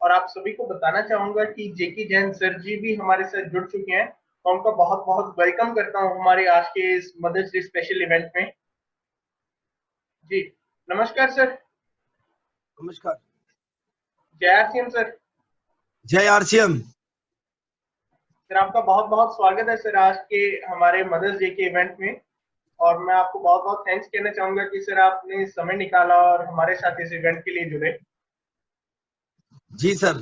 और आप सभी को बताना चाहूंगा कि जेकी जैन सर जी भी हमारे साथ जुड़ चुके हैं, तो उनका बहुत बहुत वेलकम करता हूं हमारे आज के इस मदर्स डे स्पेशल इवेंट में। जी नमस्कार सर। नमस्कार। जय आरसीएम सर। जय आरसीएम। सर आपका बहुत बहुत स्वागत है सर आज के हमारे मदर्स डे के इवेंट में, और मैं आपको बहुत बहुत थैंक्स कहना चाहूंगा कि सर आपने समय निकाला और हमारे साथ इस इवेंट के लिए जुड़े। जी सर।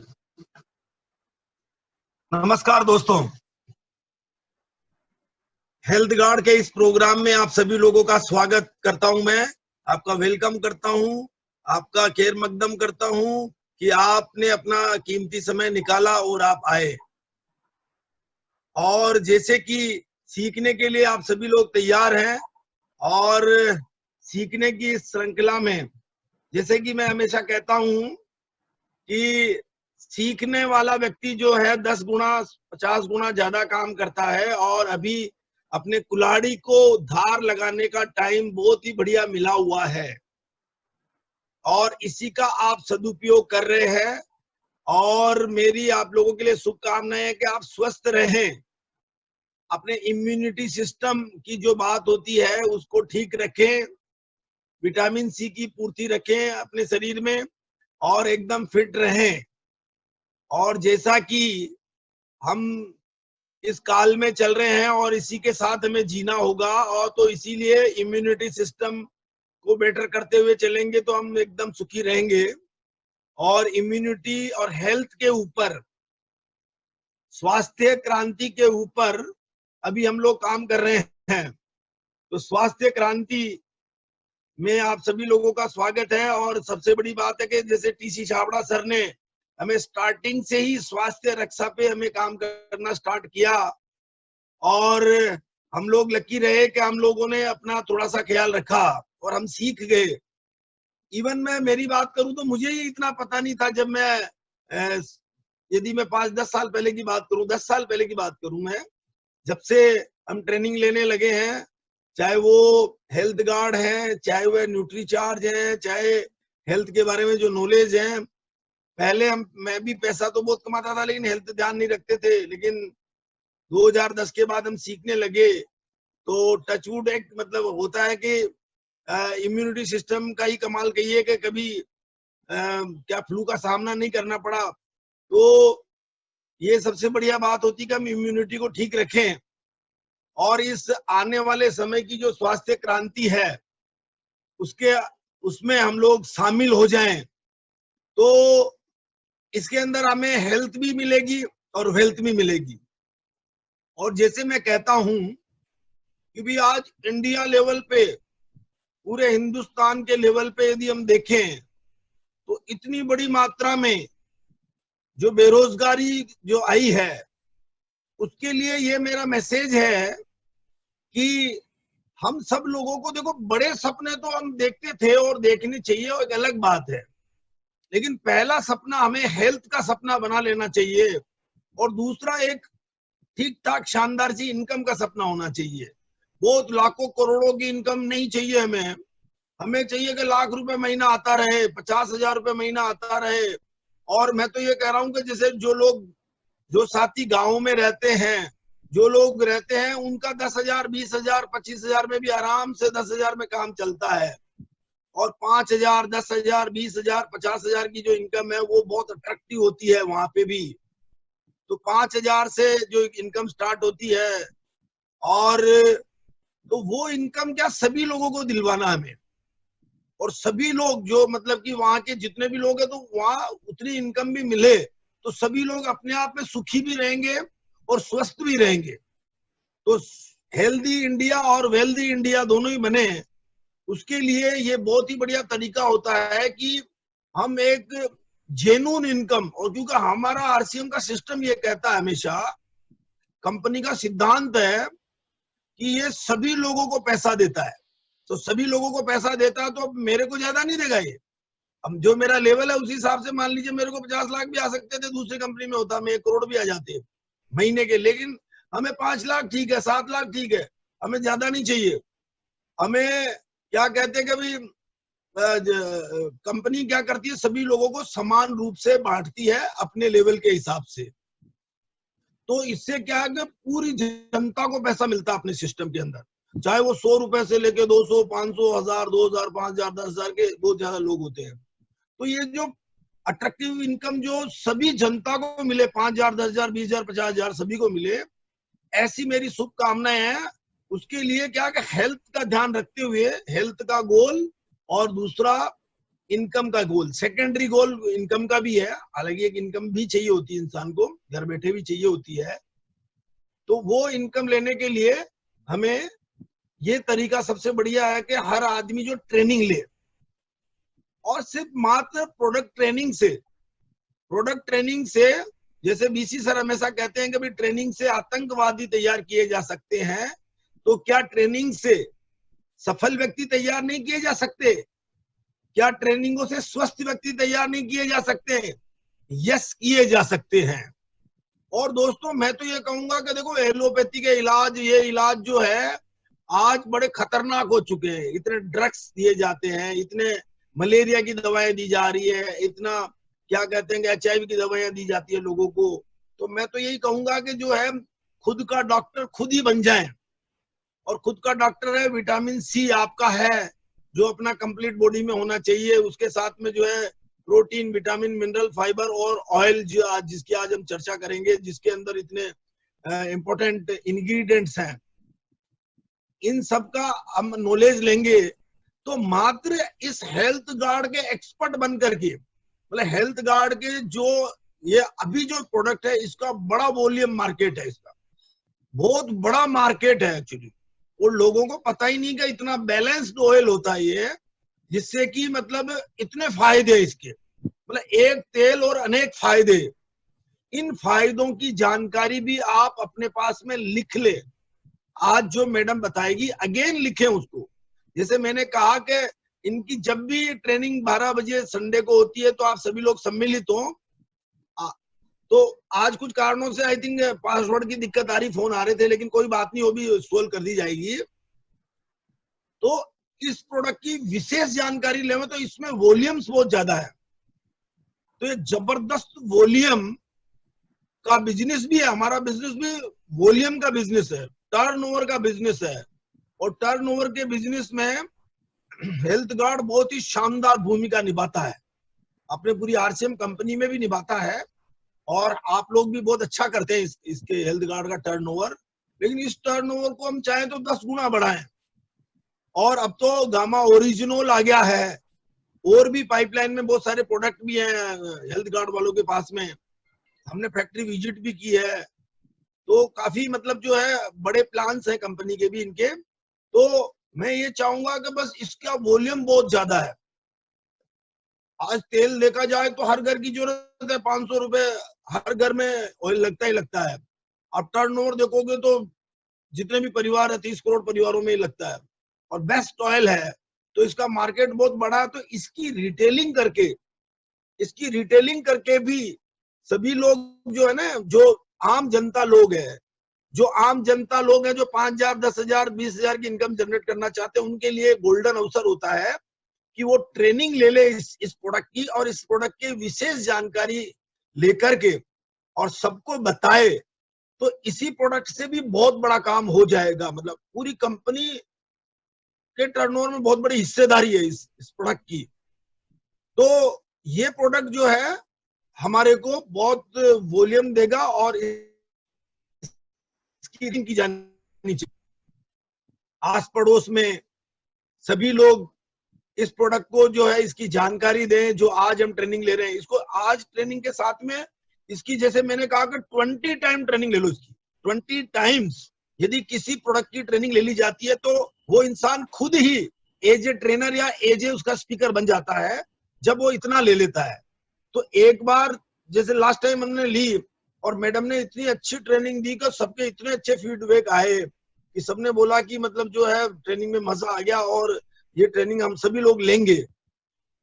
नमस्कार दोस्तों, हेल्थ गार्ड के इस प्रोग्राम में आप सभी लोगों का स्वागत करता हूं। मैं आपका वेलकम करता हूं, आपका खैर मकदम करता हूं कि आपने अपना कीमती समय निकाला और आप आए। और जैसे कि सीखने के लिए आप सभी लोग तैयार हैं, और सीखने की इस श्रृंखला में जैसे कि मैं हमेशा कहता हूं कि सीखने वाला व्यक्ति जो है 10 गुना 50 गुना ज्यादा काम करता है, और अभी अपने कुल्हाड़ी को धार लगाने का टाइम बहुत ही बढ़िया मिला हुआ है, और इसी का आप सदुपयोग कर रहे हैं। और मेरी आप लोगों के लिए शुभकामनाएं है कि आप स्वस्थ रहें, अपने इम्यूनिटी सिस्टम की जो बात होती है उसको ठीक रखें, विटामिन सी की पूर्ति रखें अपने शरीर में, और एकदम फिट रहें। और जैसा कि हम इस काल में चल रहे हैं और इसी के साथ हमें जीना होगा, और तो इसीलिए इम्यूनिटी सिस्टम को बेटर करते हुए चलेंगे तो हम एकदम सुखी रहेंगे। और इम्यूनिटी और हेल्थ के ऊपर, स्वास्थ्य क्रांति के ऊपर अभी हम लोग काम कर रहे हैं। तो स्वास्थ्य क्रांति में आप सभी लोगों का स्वागत है। और सबसे बड़ी बात है कि जैसे टीसी छाबड़ा सर ने हमें स्टार्टिंग से ही स्वास्थ्य रक्षा पे हमें काम करना स्टार्ट किया, और हम लोग लकी रहे कि हम लोगों ने अपना थोड़ा सा ख्याल रखा और हम सीख गए। इवन मैं मेरी बात करूं तो मुझे ही इतना पता नहीं था। जब मैं यदि मैं 5-10 साल पहले की बात करूं, 10 साल पहले की बात करूं, मैं जब से हम ट्रेनिंग लेने लगे हैं, चाहे वो हेल्थ गार्ड है, चाहे वह न्यूट्री चार्ज है, चाहे हेल्थ के बारे में जो नॉलेज है। पहले मैं भी पैसा तो बहुत कमाता था लेकिन हेल्थ ध्यान नहीं रखते थे, लेकिन 2010 के बाद हम सीखने लगे। तो टचवुड एक मतलब होता है कि इम्यूनिटी सिस्टम का ही कमाल कहिए कि कभी क्या फ्लू का सामना नहीं करना पड़ा। तो ये सबसे बढ़िया बात होती है कि हम इम्यूनिटी को ठीक रखें, और इस आने वाले समय की जो स्वास्थ्य क्रांति है उसमें हम लोग शामिल हो जाएं, तो इसके अंदर हमें हेल्थ भी मिलेगी और वेल्थ भी मिलेगी। और जैसे मैं कहता हूं कि भी आज इंडिया लेवल पे, पूरे हिंदुस्तान के लेवल पे यदि हम देखें तो इतनी बड़ी मात्रा में जो बेरोजगारी जो आई है, उसके लिए ये मेरा मैसेज है कि हम सब लोगों को, देखो बड़े सपने तो हम देखते थे और देखने चाहिए, और एक अलग बात है, लेकिन पहला सपना हमें हेल्थ का सपना बना लेना चाहिए, और दूसरा एक ठीक ठाक शानदार सी इनकम का सपना होना चाहिए। बहुत लाखों करोड़ों की इनकम नहीं चाहिए हमें। हमें चाहिए कि लाख रुपए महीना आता रहे, 50,000 रुपए महीना आता रहे। और मैं तो ये कह रहा हूं कि जैसे जो साथी गाँव में रहते हैं, जो लोग रहते हैं, उनका 10,000, 20,000, 25,000 में भी आराम से 10,000 में काम चलता है। और 5,000, 10,000, 20,000, 50,000 की जो इनकम है वो बहुत अट्रैक्टिव होती है वहां पे भी। तो 5,000 से जो इनकम स्टार्ट होती है, और तो वो इनकम क्या सभी लोगों को दिलवाना हमें, और सभी लोग जो मतलब कि वहां के जितने भी लोग हैं, तो वहां उतनी इनकम भी मिले तो सभी लोग अपने आप में सुखी भी रहेंगे और स्वस्थ भी रहेंगे। तो हेल्दी इंडिया और वेल्दी इंडिया दोनों ही बने, उसके लिए ये बहुत ही बढ़िया तरीका होता है कि हम एक जेन्युइन इनकम, और क्योंकि हमारा आरसीएम का सिस्टम ये कहता है, हमेशा कंपनी का सिद्धांत है कि ये सभी लोगों को पैसा देता है। तो सभी लोगों को पैसा देता है, तो अब मेरे को ज्यादा नहीं देगा ये। अब जो मेरा लेवल है उसी हिसाब से मान लीजिए मेरे को 50 लाख भी आ सकते थे, दूसरी कंपनी में होता मैं 1 करोड़ भी आ जाते महीने के, लेकिन हमें 5 लाख ठीक है, 7 लाख ठीक है, हमें ज्यादा नहीं चाहिए। हमें क्या कहते हैं कि भाई कंपनी क्या करती है, सभी लोगों को समान रूप से बांटती है अपने लेवल के हिसाब से। तो इससे क्या है कि पूरी जनता को पैसा मिलता है अपने सिस्टम के अंदर, चाहे वो 100 रुपए से लेके 200, 500, 1000, 2000, 5000, 10,000 के बहुत ज्यादा लोग होते हैं। तो ये जो अट्रैक्टिव इनकम जो सभी जनता को मिले, 5000, 10,000, 20,000, 50,000 सभी को मिले, ऐसी मेरी शुभकामनाएं हैं। उसके लिए क्या कि हेल्थ का ध्यान रखते हुए, हेल्थ का गोल और दूसरा इनकम का गोल, सेकेंडरी गोल इनकम का भी है, हालांकि एक इनकम भी चाहिए होती है इंसान को, घर बैठे भी चाहिए होती है। तो वो इनकम लेने के लिए हमें ये तरीका सबसे बढ़िया है कि हर आदमी जो ट्रेनिंग ले, और सिर्फ मात्र प्रोडक्ट ट्रेनिंग से जैसे बीसी सर हमेशा कहते हैं कि भाई ट्रेनिंग से आतंकवादी तैयार किए जा सकते हैं, तो क्या ट्रेनिंग से सफल व्यक्ति तैयार नहीं किए जा सकते? क्या ट्रेनिंगों से स्वस्थ व्यक्ति तैयार नहीं किए जा सकते? यस, किए जा सकते हैं। और दोस्तों मैं तो ये कहूंगा कि देखो एलोपैथी के इलाज, ये इलाज जो है आज बड़े खतरनाक हो चुके हैं। इतने ड्रग्स दिए जाते हैं, इतने मलेरिया की दवाएं दी जा रही है, इतना क्या कहते हैं HIV की दवाइयां दी जाती है लोगों को। तो मैं तो यही कहूंगा कि जो है खुद का डॉक्टर खुद ही बन जाए, और खुद का डॉक्टर है विटामिन सी आपका है जो अपना कंप्लीट बॉडी में होना चाहिए, उसके साथ में जो है प्रोटीन, विटामिन, मिनरल, फाइबर और ऑयल जिसकी आज हम चर्चा करेंगे, जिसके अंदर इतने इंपॉर्टेंट इंग्रेडिएंट्स हैं, इन सब का हम नॉलेज लेंगे तो मात्र इस हेल्थ गार्ड के एक्सपर्ट बन करके, मतलब हेल्थ गार्ड के जो ये अभी जो प्रोडक्ट है इसका बड़ा वॉल्यूम मार्केट है, इसका बहुत बड़ा मार्केट है एक्चुअली। और लोगों को पता ही नहीं कि इतना बैलेंस्ड ऑयल होता है ये, जिससे कि मतलब इतने फायदे इसके, मतलब एक तेल और अनेक फायदे। इन फायदों की जानकारी भी आप अपने पास में लिख ले। आज जो मैडम बताएगी अगेन लिखें उसको। जैसे मैंने कहा कि इनकी जब भी ट्रेनिंग 12 बजे संडे को होती है तो आप सभी लोग सम्मिलित हो। तो आज कुछ कारणों से आई थिंक पासवर्ड की दिक्कत आ रही, फोन आ रहे थे, लेकिन कोई बात नहीं, वो भी सोल्व कर दी जाएगी। तो इस प्रोडक्ट की विशेष जानकारी लेवे तो इसमें वॉल्यूम्स बहुत ज्यादा है, तो ये जबरदस्त वॉल्यूम का बिजनेस भी है। हमारा बिजनेस भी वॉल्यूम का बिजनेस है, टर्नओवर का बिजनेस है। और टर्नओवर के बिजनेस में हेल्थ गार्ड बहुत ही शानदार भूमिका निभाता है, अपने पूरी RCM कंपनी में भी निभाता है, और आप लोग भी बहुत अच्छा करते हैं इसके हेल्थ गार्ड का टर्नओवर। लेकिन इस टर्नओवर को हम चाहें तो 10 गुना बढ़ाएं। और अब तो गामा ओरिजिनल आ गया है, और भी पाइपलाइन में बहुत सारे प्रोडक्ट भी हैं हेल्थ गार्ड वालों के पास में। हमने फैक्ट्री विजिट भी की है, तो काफी मतलब जो है बड़े प्लान्स हैं कंपनी के भी इनके। तो मैं ये चाहूंगा कि बस इसका वॉल्यूम बहुत ज्यादा है। आज तेल देखा जाए तो हर घर की जरूरत है, 500 रुपए हर घर में ऑयल लगता ही लगता है। अब टर्नओवर देखोगे तो जितने भी परिवार है 30 करोड़ परिवारों में ही लगता है, और बेस्ट ऑयल है, तो इसका मार्केट बहुत बड़ा है। तो इसकी रिटेलिंग करके भी सभी लोग जो है ना, जो आम जनता लोग है, जो 5,000, 10,000, 20,000 की इनकम जनरेट करना चाहते हैं, उनके लिए गोल्डन अवसर होता है कि वो ट्रेनिंग ले इस प्रोडक्ट की, और इस प्रोडक्ट की विशेष जानकारी लेकर के और सबको बताए। तो इसी प्रोडक्ट से भी बहुत बड़ा काम हो जाएगा, मतलब पूरी कंपनी के टर्नओवर में बहुत बड़ी हिस्सेदारी है इस प्रोडक्ट की। तो ये प्रोडक्ट जो है हमारे को बहुत वॉल्यूम देगा, और इसकी की जानी चाहिए आस पड़ोस में सभी लोग इस प्रोडक्ट को जो है इसकी जानकारी दें। जो आज हम ट्रेनिंग ले रहे हैं, इसको आज ट्रेनिंग के साथ में इसकी, जैसे मैंने कहा कि 20 टाइम ट्रेनिंग ले लो इसकी, 20 टाइम्स यदि किसी प्रोडक्ट की ट्रेनिंग ले ली जाती है तो वो इंसान खुद ही एज ए ट्रेनर या एज ए उसका स्पीकर बन जाता है जब वो इतना ले लेता है। तो एक बार जैसे लास्ट टाइम हमने ली और मैडम ने इतनी अच्छी ट्रेनिंग दी कि सबके इतने अच्छे फीडबैक आए कि सबने बोला कि मतलब जो है ट्रेनिंग में मजा आ गया, और ये ट्रेनिंग हम सभी लोग लेंगे।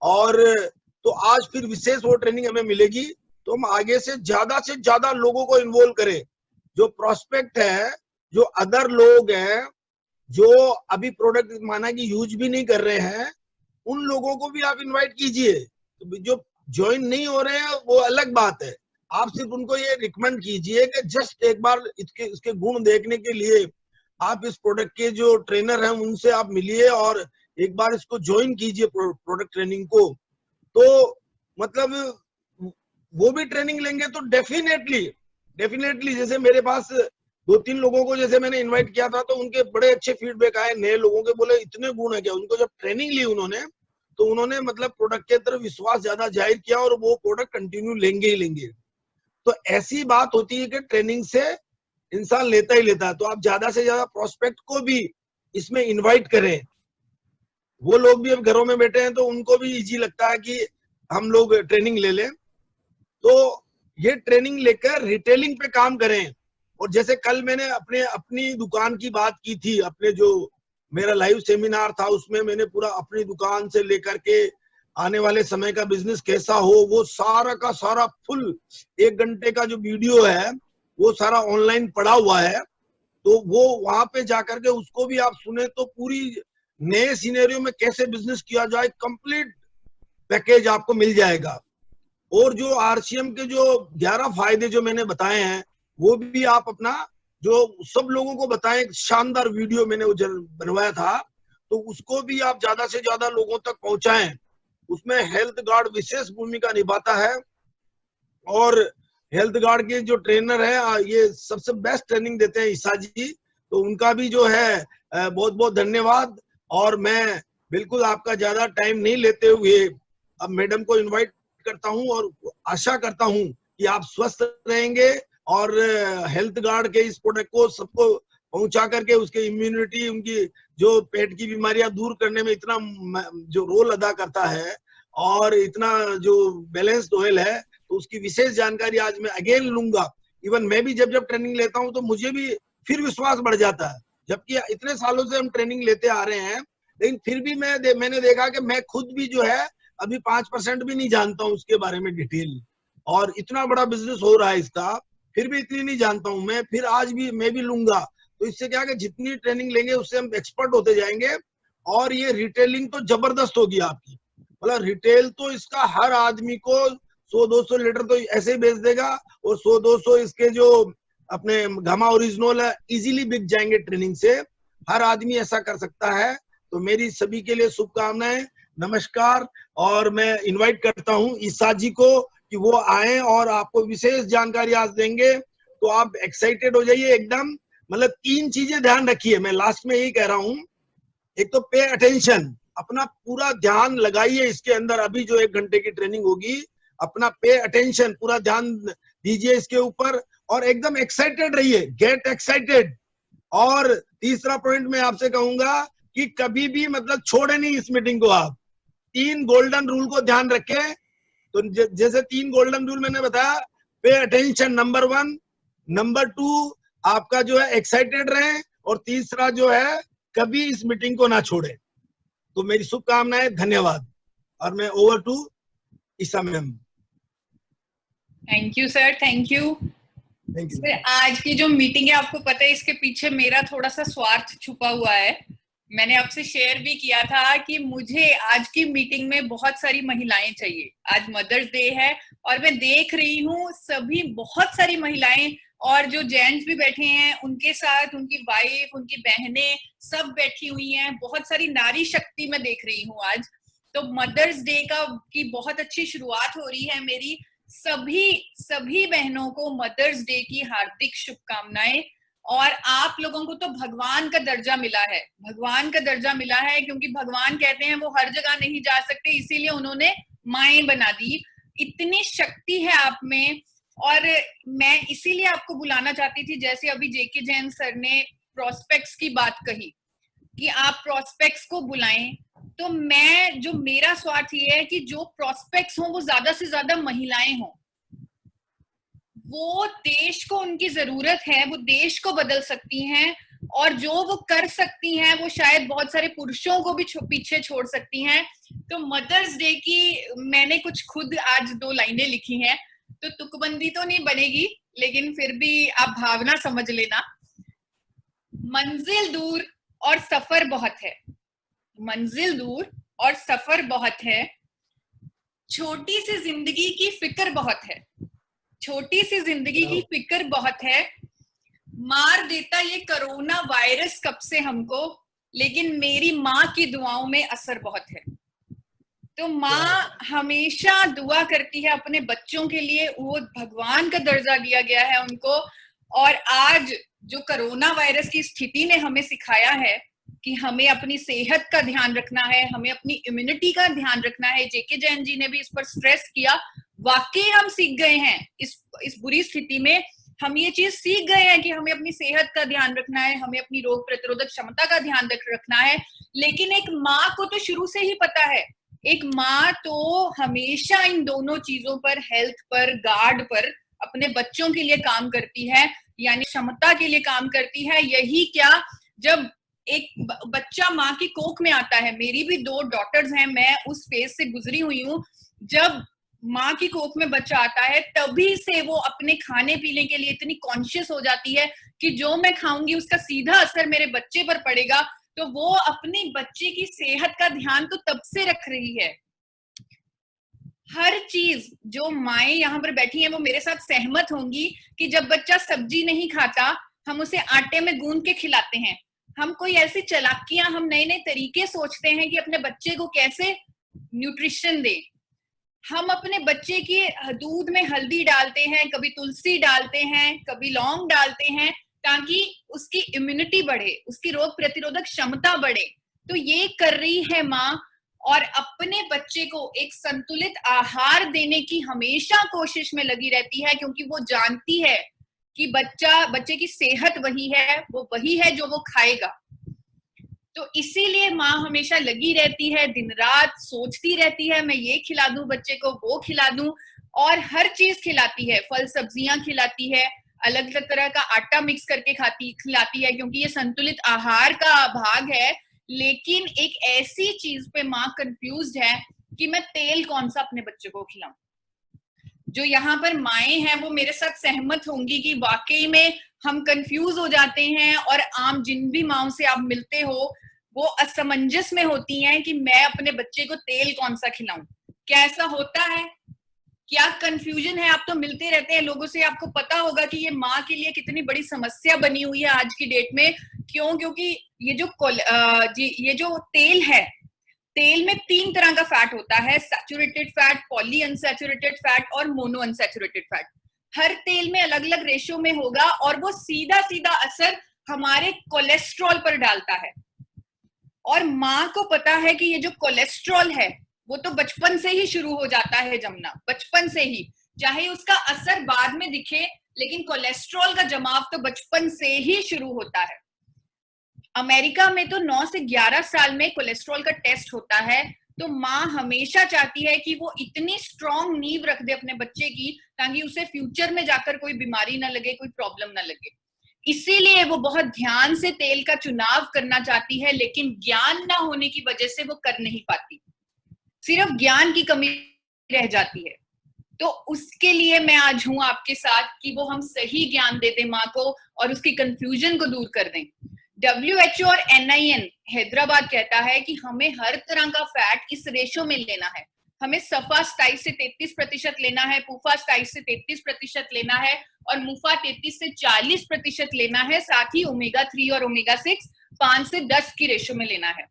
और तो आज फिर विशेष वो ट्रेनिंग हमें मिलेगी, तो हम आगे से ज्यादा लोगों को इन्वॉल्व करें, जो प्रोस्पेक्ट है, जो अदर लोग हैं, जो अभी प्रोडक्ट माना कि यूज भी नहीं कर रहे हैं, उन लोगों को भी आप इनवाइट कीजिए। तो जो ज्वाइन नहीं हो रहे हैं वो अलग बात है, आप सिर्फ उनको ये रिकमेंड कीजिए कि जस्ट एक बार इसके गुण देखने के लिए आप इस प्रोडक्ट के जो ट्रेनर हैं उनसे आप मिलिए और एक बार इसको ज्वाइन कीजिए प्रोडक्ट ट्रेनिंग को। तो मतलब वो भी ट्रेनिंग लेंगे तो डेफिनेटली जैसे मेरे पास 2-3 लोगों को जैसे मैंने इनवाइट किया था तो उनके बड़े अच्छे फीडबैक आए, नए लोगों के, बोले इतने गुण है क्या। उनको जब ट्रेनिंग ली उन्होंने तो उन्होंने मतलब प्रोडक्ट के तरफ विश्वास ज्यादा जाहिर किया और वो प्रोडक्ट कंटिन्यू लेंगे ही लेंगे। तो ऐसी बात होती है कि ट्रेनिंग से इंसान लेता ही लेता है। तो आप ज्यादा से ज्यादा प्रोस्पेक्ट को भी इसमें इनवाइट करें। वो लोग भी अब घरों में बैठे हैं तो उनको भी इजी लगता है कि हम लोग ट्रेनिंग ले लें। तो ये ट्रेनिंग लेकर रिटेलिंग पे काम करें। और जैसे कल मैंने अपनी दुकान की बात की थी, अपने जो मेरा लाइव सेमिनार था उसमें मैंने पूरा अपनी दुकान से लेकर के आने वाले समय का बिजनेस कैसा हो वो सारा का सारा फुल 1 घंटे का जो वीडियो है वो सारा ऑनलाइन पड़ा हुआ है। तो वो वहां पे जाकर के उसको भी आप सुने तो पूरी नए सिनेरियो में कैसे बिजनेस किया जाए कंप्लीट पैकेज आपको मिल जाएगा। और जो आरसीएम के जो 11 फायदे जो मैंने बताए हैं वो भी आप अपना जो सब लोगों को बताएं। शानदार वीडियो मैंने वो बनवाया था तो उसको भी आप ज्यादा से ज्यादा लोगों तक पहुंचाएं। उसमें हेल्थ गार्ड विशेष भूमिका निभाता है और हेल्थ गार्ड के जो ट्रेनर है ये सबसे बेस्ट ट्रेनिंग देते हैं ईसा जी। तो उनका भी जो है बहुत बहुत धन्यवाद। और मैं बिल्कुल आपका ज्यादा टाइम नहीं लेते हुए अब मैडम को इनवाइट करता हूं और आशा करता हूं कि आप स्वस्थ रहेंगे और हेल्थ गार्ड के इस प्रोडक्ट को सबको पहुंचा करके उसके इम्यूनिटी, उनकी जो पेट की बीमारियां दूर करने में इतना जो रोल अदा करता है और इतना जो बैलेंस्ड ऑयल है तो उसकी विशेष जानकारी आज मैं अगेन लूंगा। इवन मैं भी जब ट्रेनिंग लेता हूं तो मुझे भी फिर विश्वास बढ़ जाता है, जबकि इतने सालों से हम ट्रेनिंग लेते आ रहे हैं लेकिन फिर भी मैंने देखा कि मैं खुद भी जो है अभी 5% भी नहीं जानता हूं उसके बारे में डिटेल। और इतना बड़ा बिजनेस हो रहा है इसका फिर भी इतनी नहीं जानता हूं मैं। फिर आज भी मैं भी लूंगा। तो इससे क्या कि जितनी ट्रेनिंग लेंगे उससे हम एक्सपर्ट होते जाएंगे। और ये रिटेलिंग तो जबरदस्त होगी आपकी, मतलब रिटेल तो इसका हर आदमी को 100-200 लीटर तो ऐसे ही बेच देगा और 100-200 इसके जो अपने घामा ओरिजिनल है इजीली बिक जाएंगे ट्रेनिंग से। हर आदमी ऐसा कर सकता है। तो मेरी सभी के लिए शुभकामनाएं, नमस्कार। और मैं इनवाइट करता हूं ईसा जी को कि वो आए और आपको विशेष जानकारी आज देंगे। तो आप एक्साइटेड हो जाइए एकदम। मतलब 3 चीजें ध्यान रखिए, मैं लास्ट में यही कह रहा हूं। एक तो पे अटेंशन, अपना पूरा ध्यान लगाइए इसके अंदर। अभी जो 1 घंटे की ट्रेनिंग होगी अपना पे अटेंशन, पूरा ध्यान दीजिए इसके ऊपर और एकदम एक्साइटेड रहिए, गेट एक्साइटेड। और तीसरा पॉइंट मैं आपसे कहूंगा कि कभी भी मतलब छोड़े नहीं इस मीटिंग को आप। 3 गोल्डन रूल को ध्यान रखें। तो जैसे 3 गोल्डन रूल मैंने बताया, पे अटेंशन नंबर 1, नंबर 2 आपका जो है एक्साइटेड रहे और तीसरा जो है कभी इस मीटिंग को ना छोड़े। तो मेरी शुभकामनाएं, धन्यवाद। और मैं over to Isha ma'am. Thank you sir, thank you sir. आज की जो मीटिंग है आपको पता है इसके पीछे मेरा थोड़ा सा स्वार्थ छुपा हुआ है। मैंने आपसे शेयर भी किया था कि मुझे आज की मीटिंग में बहुत सारी महिलाएं चाहिए। आज मदर्स डे है और मैं देख रही हूँ सभी बहुत सारी महिलाएं और जो जेंट्स भी बैठे हैं उनके साथ उनकी वाइफ, उनकी बहनें सब बैठी हुई हैं। बहुत सारी नारी शक्ति मैं देख रही हूँ आज। तो मदर्स डे की बहुत अच्छी शुरुआत हो रही है मेरी। सभी बहनों को मदर्स डे की हार्दिक शुभकामनाएं। और आप लोगों को तो भगवान का दर्जा मिला है, भगवान का दर्जा मिला है, क्योंकि भगवान कहते हैं वो हर जगह नहीं जा सकते, इसीलिए उन्होंने माएं बना दी। इतनी शक्ति है आप में। और मैं इसीलिए आपको बुलाना चाहती थी, जैसे अभी जेके जैन सर ने प्रोस्पेक्ट्स की बात कही कि आप प्रोस्पेक्ट्स को बुलाएं। तो मैं जो मेरा स्वार्थ ये है कि जो प्रोस्पेक्ट्स हों वो ज्यादा से ज्यादा महिलाएं हों। वो देश को उनकी जरूरत है, वो देश को बदल सकती हैं और जो वो कर सकती हैं वो शायद बहुत सारे पुरुषों को भी पीछे छोड़ सकती हैं। तो मदर्स डे की मैंने कुछ खुद आज 2 लाइनें लिखी हैं। तो तुकबंदी तो नहीं बनेगी लेकिन फिर भी आप भावना समझ लेना। मंजिल दूर और सफर बहुत है, मंजिल दूर और सफर बहुत है। छोटी सी जिंदगी की फिक्र बहुत है, छोटी सी जिंदगी की फिक्र बहुत है। मार देता ये कोरोना वायरस कब से हमको, लेकिन मेरी माँ की दुआओं में असर बहुत है। तो माँ हमेशा दुआ करती है अपने बच्चों के लिए, वो भगवान का दर्जा दिया गया है उनको। और आज जो कोरोना वायरस की स्थिति ने हमें सिखाया है कि हमें अपनी सेहत का ध्यान रखना है, हमें अपनी इम्यूनिटी का ध्यान रखना है। जेके जैन जी ने भी इस पर स्ट्रेस किया। वाकई हम सीख गए हैं इस बुरी स्थिति में, हम ये चीज सीख गए हैं कि हमें अपनी सेहत का ध्यान रखना है, हमें अपनी रोग प्रतिरोधक क्षमता का ध्यान रखना है। लेकिन एक माँ को तो शुरू से ही पता है, एक माँ तो हमेशा इन दोनों चीजों पर, हेल्थ पर, गार्ड पर, अपने बच्चों के लिए काम करती है, यानी क्षमता के लिए काम करती है। यही क्या, जब एक बच्चा माँ की कोख में आता है, मेरी भी 2 डॉटर्स हैं, मैं उस फेज से गुजरी हुई हूँ, जब माँ की कोख में बच्चा आता है तभी से वो अपने खाने पीने के लिए इतनी कॉन्शियस हो जाती है कि जो मैं खाऊंगी उसका सीधा असर मेरे बच्चे पर पड़ेगा। तो वो अपने बच्चे की सेहत का ध्यान तो तब से रख रही है। हर चीज, जो माएं यहाँ पर बैठी हैं वो मेरे साथ सहमत होंगी कि जब बच्चा सब्जी नहीं खाता, हम उसे आटे में गूंद के खिलाते हैं। हम कोई ऐसी चालाकियां, हम नए नए तरीके सोचते हैं कि अपने बच्चे को कैसे न्यूट्रिशन दें। हम अपने बच्चे के दूध में हल्दी डालते हैं, कभी तुलसी डालते हैं, कभी लौंग डालते हैं, ताकि उसकी इम्यूनिटी बढ़े, उसकी रोग प्रतिरोधक क्षमता बढ़े। तो ये कर रही है माँ, और अपने बच्चे को एक संतुलित आहार देने की हमेशा कोशिश में लगी रहती है, क्योंकि वो जानती है कि बच्चे की सेहत वही है, वो वही है जो वो खाएगा। तो इसीलिए माँ हमेशा लगी रहती है, दिन रात सोचती रहती है, मैं ये खिला दूं बच्चे को, वो खिला दूं, और हर चीज खिलाती है। फल सब्जियां खिलाती है, अलग अलग तरह का आटा मिक्स करके खिलाती है, क्योंकि ये संतुलित आहार का भाग है। लेकिन एक ऐसी चीज पे माँ कंफ्यूज्ड है कि मैं तेल कौन सा अपने बच्चे को खिलाऊं। जो यहाँ पर माएं हैं वो मेरे साथ सहमत होंगी कि वाकई में हम कंफ्यूज हो जाते हैं, और आम जिन भी माओं से आप मिलते हो वो असमंजस में होती हैं कि मैं अपने बच्चे को तेल कौन सा खिलाऊं। क्या ऐसा होता है? क्या कंफ्यूजन है? आप तो मिलते रहते हैं लोगों से, आपको पता होगा कि ये माँ के लिए कितनी बड़ी समस्या बनी हुई है आज की डेट में। क्यों? क्योंकि ये जो तेल है, तेल में 3 तरह का फैट होता है, saturated fat, poly unsaturated fat और मोनो अनसैचुरेटेड फैट। हर तेल में अलग अलग रेशो में होगा, और वो सीधा सीधा असर हमारे कोलेस्ट्रॉल पर डालता है। और माँ को पता है कि ये जो कोलेस्ट्रॉल है वो तो बचपन से ही शुरू हो जाता है जमना, बचपन से ही, चाहे उसका असर बाद में दिखे, लेकिन कोलेस्ट्रॉल का जमाव तो बचपन से ही शुरू होता है। अमेरिका में तो 9 से 11 साल में कोलेस्ट्रॉल का टेस्ट होता है। तो माँ हमेशा चाहती है कि वो इतनी स्ट्रॉन्ग नींव रख दे अपने बच्चे की, ताकि उसे फ्यूचर में जाकर कोई बीमारी ना लगे, कोई प्रॉब्लम ना लगे। इसीलिए वो बहुत ध्यान से तेल का चुनाव करना चाहती है, लेकिन ज्ञान ना होने की वजह से वो कर नहीं पाती, सिर्फ ज्ञान की कमी रह जाती है। तो उसके लिए मैं आज हूं आपके साथ कि वो हम सही ज्ञान दे दें माँ को, और उसकी कंफ्यूजन को दूर कर दें। WHO और NIN हैदराबाद कहता है कि हमें हर तरह का फैट इस रेशो में लेना है। हमें सफा 27 से 33% लेना है, पूफा 27 से 33% लेना है, और मुफा 33 से 40% लेना है। साथ ही ओमेगा 3 और ओमेगा 6 5 से 10 की रेशो में लेना है।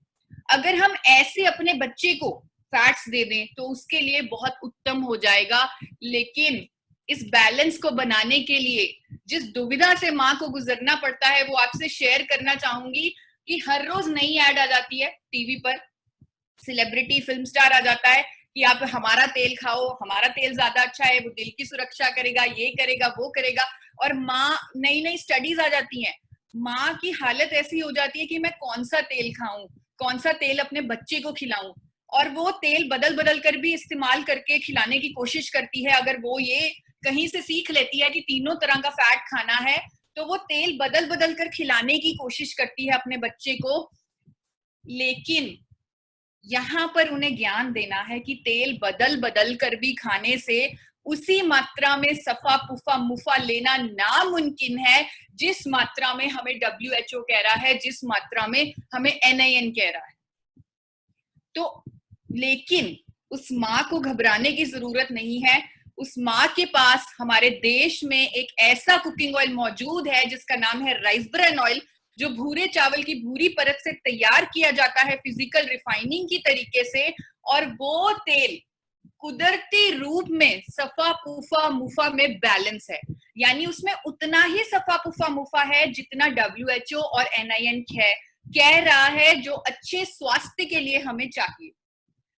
अगर हम ऐसे अपने बच्चे को फैट्स दे दें तो उसके लिए बहुत उत्तम हो जाएगा। लेकिन इस बैलेंस को बनाने के लिए जिस दुविधा से माँ को गुजरना पड़ता है वो आपसे शेयर करना चाहूंगी कि हर रोज नई ऐड आ जाती है टीवी पर, सेलिब्रिटी फिल्म स्टार आ जाता है कि आप हमारा तेल खाओ, हमारा तेल ज्यादा अच्छा है, वो दिल की सुरक्षा करेगा, ये करेगा, वो करेगा। और माँ, नई नई स्टडीज आ जाती हैं, माँ की हालत ऐसी हो जाती है कि मैं कौन सा तेल खाऊं, कौन सा तेल अपने बच्चे को खिलाऊं, और वो तेल बदल बदल कर भी इस्तेमाल करके खिलाने की कोशिश करती है। अगर वो ये कहीं से सीख लेती है कि तीनों तरह का फैट खाना है, तो वो तेल बदल बदल कर खिलाने की कोशिश करती है अपने बच्चे को। लेकिन यहाँ पर उन्हें ज्ञान देना है कि तेल बदल बदल कर भी खाने से उसी मात्रा में सफा पुफा मुफा लेना नामुमकिन है जिस मात्रा में हमें WHO कह रहा है, जिस मात्रा में हमें NIN कह रहा है। तो लेकिन उस माँ को घबराने की जरूरत नहीं है। उस माँ के पास हमारे देश में एक ऐसा कुकिंग ऑयल मौजूद है जिसका नाम है राइस ब्रान ऑयल, जो भूरे चावल की भूरी परत से तैयार किया जाता है फिजिकल रिफाइनिंग की तरीके से, और वो तेल कुदरती रूप में सफा पुफा मुफा में बैलेंस है। यानी उसमें उतना ही सफा पुफा मुफा है जितना WHO और NIN कह रहा है, जो अच्छे स्वास्थ्य के लिए हमें चाहिए।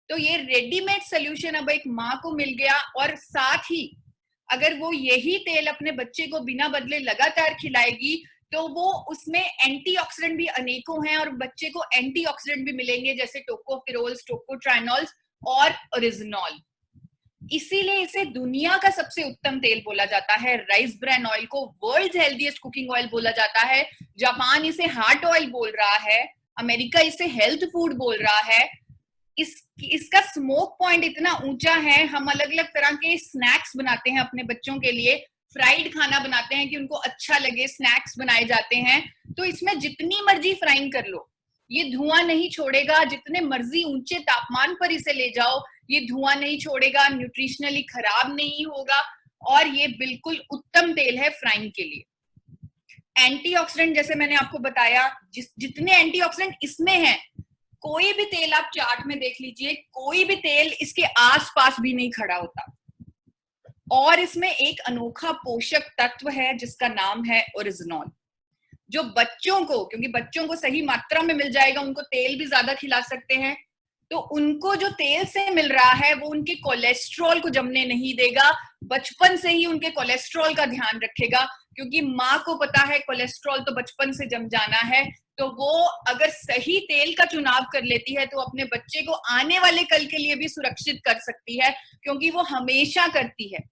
तो ये रेडीमेड सोल्यूशन अब एक माँ को मिल गया, और साथ ही अगर वो यही तेल अपने बच्चे को बिना बदले लगातार खिलाएगी तो वो उसमें एंटीऑक्सीडेंट भी अनेकों हैं, और बच्चे को एंटीऑक्सीडेंट भी मिलेंगे जैसे टोकोफेरोल्स, टोकोट्राइनॉल्स और ओरिजिनॉल। इसीलिए इसे दुनिया का सबसे उत्तम तेल बोला जाता है। राइस ब्रान ऑयल को वर्ल्ड हेल्दीएस्ट कुकिंग ऑयल बोला जाता है। जापान इसे हार्ट ऑयल बोल रहा है, अमेरिका इसे हेल्थ फूड बोल रहा है। इसका स्मोक पॉइंट इतना ऊंचा है, हम अलग अलग तरह के स्नैक्स बनाते हैं अपने बच्चों के लिए, फ्राइड खाना बनाते हैं कि उनको अच्छा लगे, स्नैक्स बनाए जाते हैं। तो इसमें जितनी मर्जी फ्राइंग कर लो, ये धुआं नहीं छोड़ेगा। जितने मर्जी ऊंचे तापमान पर इसे ले जाओ, ये धुआं नहीं छोड़ेगा, न्यूट्रिशनली खराब नहीं होगा, और ये बिल्कुल उत्तम तेल है फ्राइंग के लिए। एंटीऑक्सीडेंट जैसे मैंने आपको बताया, जितने एंटीऑक्सीडेंट इसमें हैं, कोई भी तेल आप चार्ट में देख लीजिए, कोई भी तेल इसके आसपास भी नहीं खड़ा होता। और इसमें एक अनोखा पोषक तत्व है जिसका नाम है ओरिजिनॉल, जो बच्चों को, क्योंकि बच्चों को सही मात्रा में मिल जाएगा, उनको तेल भी ज्यादा खिला सकते हैं, तो उनको जो तेल से मिल रहा है वो उनके कोलेस्ट्रॉल को जमने नहीं देगा, बचपन से ही उनके कोलेस्ट्रॉल का ध्यान रखेगा। क्योंकि माँ को पता है कोलेस्ट्रॉल तो बचपन से जम जाना है, तो वो अगर सही तेल का चुनाव कर लेती है तो अपने बच्चे को आने वाले कल के लिए भी सुरक्षित कर सकती है, क्योंकि वो हमेशा करती है,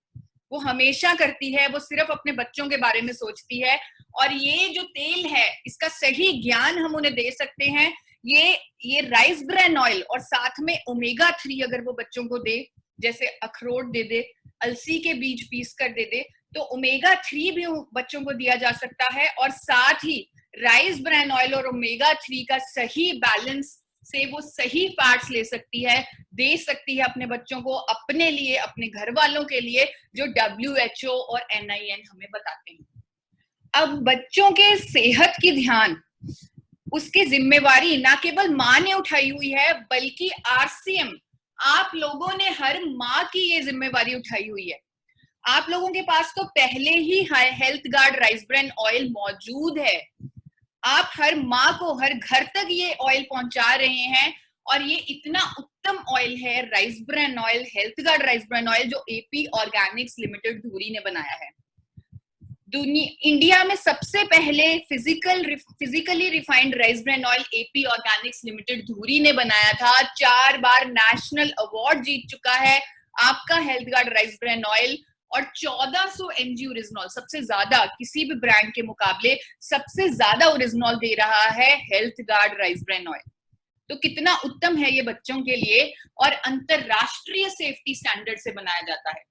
वो हमेशा करती है, वो सिर्फ अपने बच्चों के बारे में सोचती है। और ये जो तेल है, इसका सही ज्ञान हम उन्हें दे सकते हैं। ये राइस ब्रान ऑयल और साथ में ओमेगा 3 अगर वो बच्चों को दे, जैसे अखरोट दे दे, अलसी के बीज पीस कर दे दे, तो ओमेगा 3 भी बच्चों को दिया जा सकता है। और साथ ही राइस ब्रान ऑयल और ओमेगा 3 का सही बैलेंस से वो सही फैट्स ले सकती है, दे सकती है अपने बच्चों को, अपने लिए, अपने घर वालों के लिए, जो WHO और NIN हमें बताते हैं। अब बच्चों के सेहत की ध्यान, उसकी जिम्मेवारी ना केवल माँ ने उठाई हुई है, बल्कि RCM, आप लोगों ने, हर माँ की ये जिम्मेवारी उठाई हुई है। आप लोगों के पास तो पहले ही health guard rice bran oil मौजूद है। आप हर माँ को हर घर तक ये ऑयल पहुंचा रहे हैं, और ये इतना उत्तम ऑयल है rice bran oil, health guard rice bran oil, जो AP ऑर्गेनिक्स लिमिटेड धुरी ने बनाया है। इंडिया में सबसे पहले physically refined rice bran oil AP Organics limited धुरी ने बनाया था। 4 बार नेशनल अवार्ड जीत चुका है आपका health guard rice bran oil, और 1400 mg ओरिजिनॉल, सबसे ज्यादा किसी भी ब्रांड के मुकाबले सबसे ज्यादा ओरिजिनॉल दे रहा है health guard rice bran oil. तो कितना उत्तम है ये बच्चों के लिए, और अंतरराष्ट्रीय सेफ्टी स्टैंडर्ड से बनाया जाता है,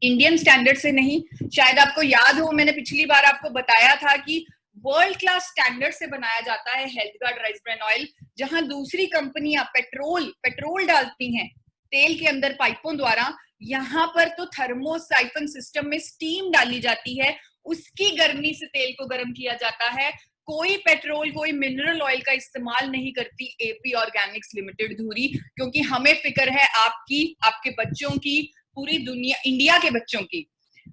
इंडियन स्टैंडर्ड से नहीं। शायद आपको याद हो, मैंने पिछली बार आपको बताया था कि वर्ल्ड क्लास स्टैंडर्ड से बनाया जाता है health guard rice bran oil. जहां दूसरी कंपनियां पेट्रोल डालती हैं तेल के अंदर पाइपों द्वारा, यहाँ पर तो थर्मोसाइफन सिस्टम में स्टीम डाली जाती है, उसकी गर्मी से तेल को गर्म किया जाता है। कोई पेट्रोल, कोई मिनरल ऑयल का इस्तेमाल नहीं करती AP ऑर्गेनिक्स लिमिटेड धुरी, क्योंकि हमें फिक्र है आपकी, आपके बच्चों की, पूरी दुनिया, इंडिया के बच्चों की।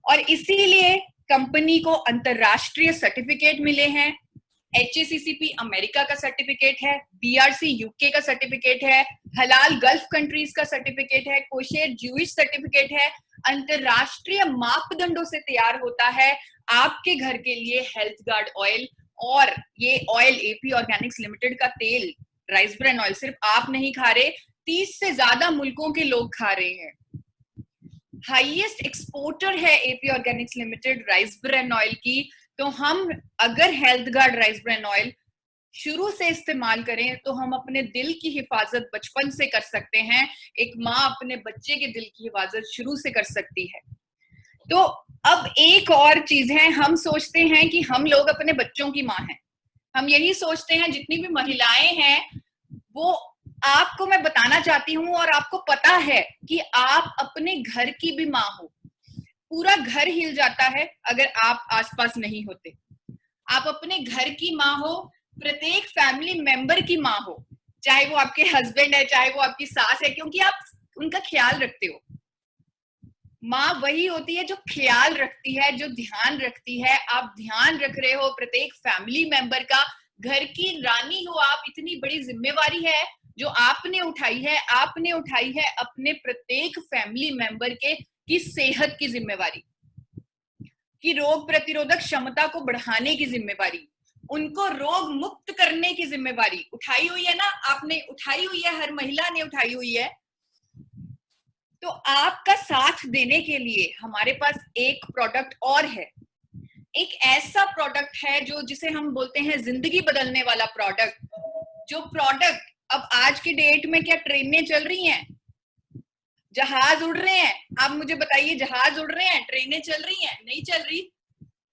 और इसीलिए कंपनी को अंतरराष्ट्रीय सर्टिफिकेट मिले हैं। HACCP अमेरिका का सर्टिफिकेट है, BRC UK का सर्टिफिकेट है, हलाल गल्फ कंट्रीज का सर्टिफिकेट है, कोशेर ज्यूइश सर्टिफिकेट है। अंतरराष्ट्रीय मापदंडों से तैयार होता है आपके घर के लिए हेल्थ गार्ड ऑयल। और ये ऑयल AP ऑर्गेनिक्स लिमिटेड का तेल राइस ब्रान ऑयल सिर्फ आप नहीं खा रहे, 30 से ज्यादा मुल्कों के लोग खा रहे हैं। हाईएस्ट एक्सपोर्टर है AP Organics limited rice bran oil की। तो हम अगर health guard rice bran oil शुरू से इस्तेमाल करें तो हम अपने दिल की हिफाजत बचपन से कर सकते हैं। एक माँ अपने बच्चे के दिल की हिफाजत शुरू से कर सकती है। तो अब एक और चीज है, हम सोचते हैं कि हम लोग अपने बच्चों की माँ हैं, हम यही सोचते हैं, जितनी भी महिलाएं हैं वो आपको मैं बताना चाहती हूँ और आपको पता है कि आप अपने घर की भी माँ हो। पूरा घर हिल जाता है अगर आप आसपास नहीं होते। आप अपने घर की माँ हो, प्रत्येक फैमिली मेंबर की माँ हो, चाहे वो आपके हस्बैंड है, चाहे वो आपकी सास है, क्योंकि आप उनका ख्याल रखते हो। माँ वही होती है जो ख्याल रखती है, जो ध्यान रखती है। आप ध्यान रख रहे हो प्रत्येक फैमिली मेंबर का, घर की रानी हो आप। इतनी बड़ी जिम्मेवारी है जो आपने उठाई है। आपने उठाई है अपने प्रत्येक फैमिली मेंबर के की सेहत की जिम्मेवारी, की रोग प्रतिरोधक क्षमता को बढ़ाने की जिम्मेवारी, उनको रोग मुक्त करने की जिम्मेवारी उठाई हुई है ना, आपने उठाई हुई है, हर महिला ने उठाई हुई है। तो आपका साथ देने के लिए हमारे पास एक प्रोडक्ट और है। एक ऐसा प्रोडक्ट है जो जिसे हम बोलते हैं जिंदगी बदलने वाला प्रोडक्ट। जो प्रोडक्ट अब आज की डेट में, क्या ट्रेनें चल रही हैं, जहाज उड़ रहे हैं? आप मुझे बताइए, जहाज उड़ रहे हैं, ट्रेनें चल रही हैं? नहीं चल रही।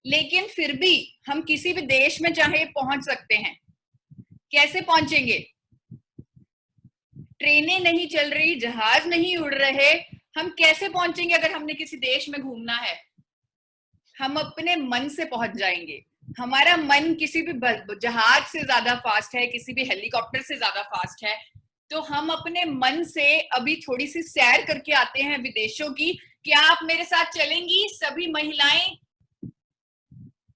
लेकिन फिर भी हम किसी भी देश में चाहे पहुंच सकते हैं। कैसे पहुंचेंगे? ट्रेनें नहीं चल रही, जहाज नहीं उड़ रहे, हम कैसे पहुंचेंगे? अगर हमने किसी देश में घूमना है, हम अपने मन से पहुंच जाएंगे। हमारा मन किसी भी जहाज से ज्यादा फास्ट है, किसी भी हेलीकॉप्टर से ज्यादा फास्ट है। तो हम अपने मन से अभी थोड़ी सी सैर करके आते हैं विदेशों की। क्या आप मेरे साथ चलेंगी? सभी महिलाएं,